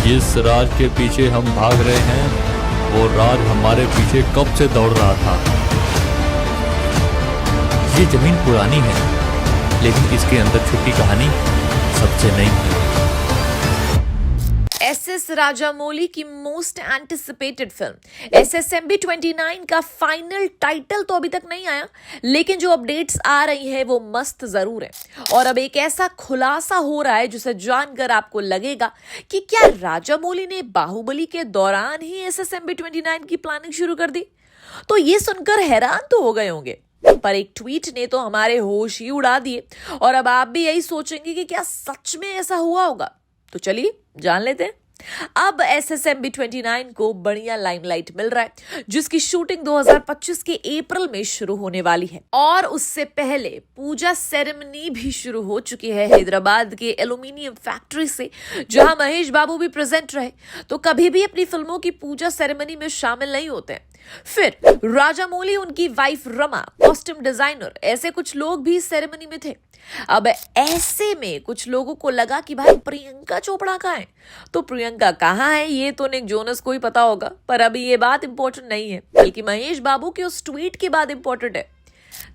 जिस राज के पीछे हम भाग रहे हैं वो राज हमारे पीछे कब से दौड़ रहा था। ये जमीन पुरानी है लेकिन इसके अंदर छुट्टी कहानी सबसे नई है। एसएस राजामौली की मोस्ट एंटिसिपेटेड फिल्म एसएसएमबी 29 का फाइनल टाइटल तो अभी तक नहीं आया, लेकिन जो अपडेट्स आ रही हैं वो मस्त जरूर है। और अब एक ऐसा खुलासा हो रहा है जिसे जानकर आपको लगेगा कि क्या राजामौली ने बाहुबली के दौरान ही एसएसएमबी 29 की प्लानिंग शुरू कर दी। तो ये सुनकर हैरान तो हो गए होंगे, पर एक ट्वीट ने तो हमारे होश ही उड़ा दिए। और अब आप भी यही सोचेंगे कि क्या सच में ऐसा हुआ होगा। तो चलिए जान लेते हैं। अब एसएसएमबी 29 को बढ़िया लाइमलाइट मिल रहा है, जिसकी शूटिंग 2025 के अप्रैल में शुरू होने वाली है। और उससे पहले पूजा सेरेमनी भी शुरू हो चुकी है हैदराबाद के एल्यूमिनियम फैक्ट्री से, जहां महेश बाबू भी प्रेजेंट रहे तो कभी भी अपनी फिल्मों की पूजा सेरेमनी में शामिल नहीं होते हैं। फिर राजामौली, उनकी वाइफ रमा, कॉस्ट्यूम डिजाइनर, ऐसे कुछ लोग भी इस सेरेमनी में थे। अब ऐसे में कुछ लोगों को लगा कि भाई प्रियंका चोपड़ा कहाँ है। तो प्रियंका कहाँ है ये तो निक जोनस को ही पता होगा, पर अभी ये बात इंपॉर्टेंट नहीं है, बल्कि महेश बाबू के उस ट्वीट की बात इंपॉर्टेंट है।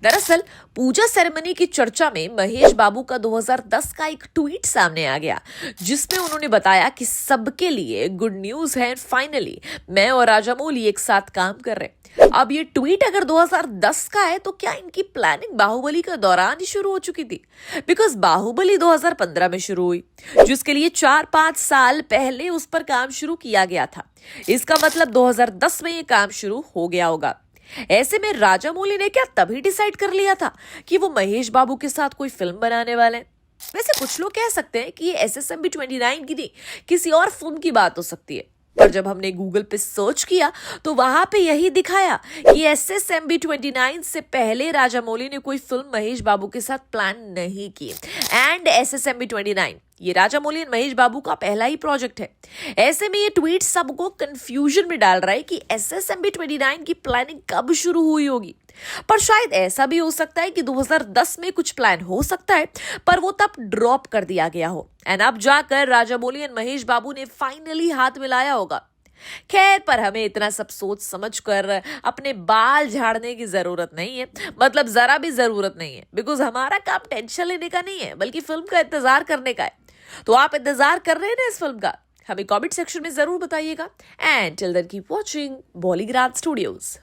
दरअसल पूजा सेरेमनी की चर्चा में महेश बाबू का 2010 का एक ट्वीट सामने आ गया, जिसमें उन्होंने बताया कि सबके लिए गुड न्यूज है, फाइनली मैं और राजामौली एक साथ काम कर रहे हैं। अब ये ट्वीट अगर 2010 का है तो क्या इनकी प्लानिंग बाहुबली के दौरान ही शुरू हो चुकी थी? बिकॉज बाहुबली 2015 में शुरू हुई, जिसके लिए 4-5 साल पहले उस पर काम शुरू किया गया था। इसका मतलब 2010 में ये काम शुरू हो गया होगा। ऐसे में राजामौली ने क्या तभी डिसाइड कर लिया था कि वो महेश बाबू के साथ कोई फिल्म बनाने वाले हैं? वैसे कुछ लोग कह सकते हैं कि ये एसएसएमबी 29 की नहीं, किसी और फिल्म की बात हो सकती है। पर जब हमने गूगल पे सर्च किया तो वहां पे यही दिखाया कि एसएसएमबी 29 से पहले राजामौली ने कोई फिल्म महेश बाबू के साथ प्लान नहीं की। एंड एसएसएमबी 29 ये राजामौली और महेश बाबू का पहला ही प्रोजेक्ट है। ऐसे में ये ट्वीट सबको कंफ्यूजन में डाल रहा है कि एसएसएमबी 29 की प्लानिंग कब शुरू हुई होगी। पर शायद ऐसा भी हो सकता है कि 2010 में कुछ प्लान हो सकता है, पर वो तब ड्रॉप कर दिया गया हो। एंड अब जाकर राजामौली और महेश बाबू ने फाइनली हाथ मिलाया होगा। खैर, पर हमें इतना सब सोच समझ कर अपने बाल झाड़ने की जरूरत नहीं है, मतलब जरा भी जरूरत नहीं है। बिकॉज हमारा काम टेंशन लेने का नहीं है, बल्कि फिल्म का इंतजार करने का है। तो आप इंतजार कर रहे हैं ना इस फिल्म का? हमें कमेंट सेक्शन में जरूर बताइएगा। And till then keep watching Bollygrad studios.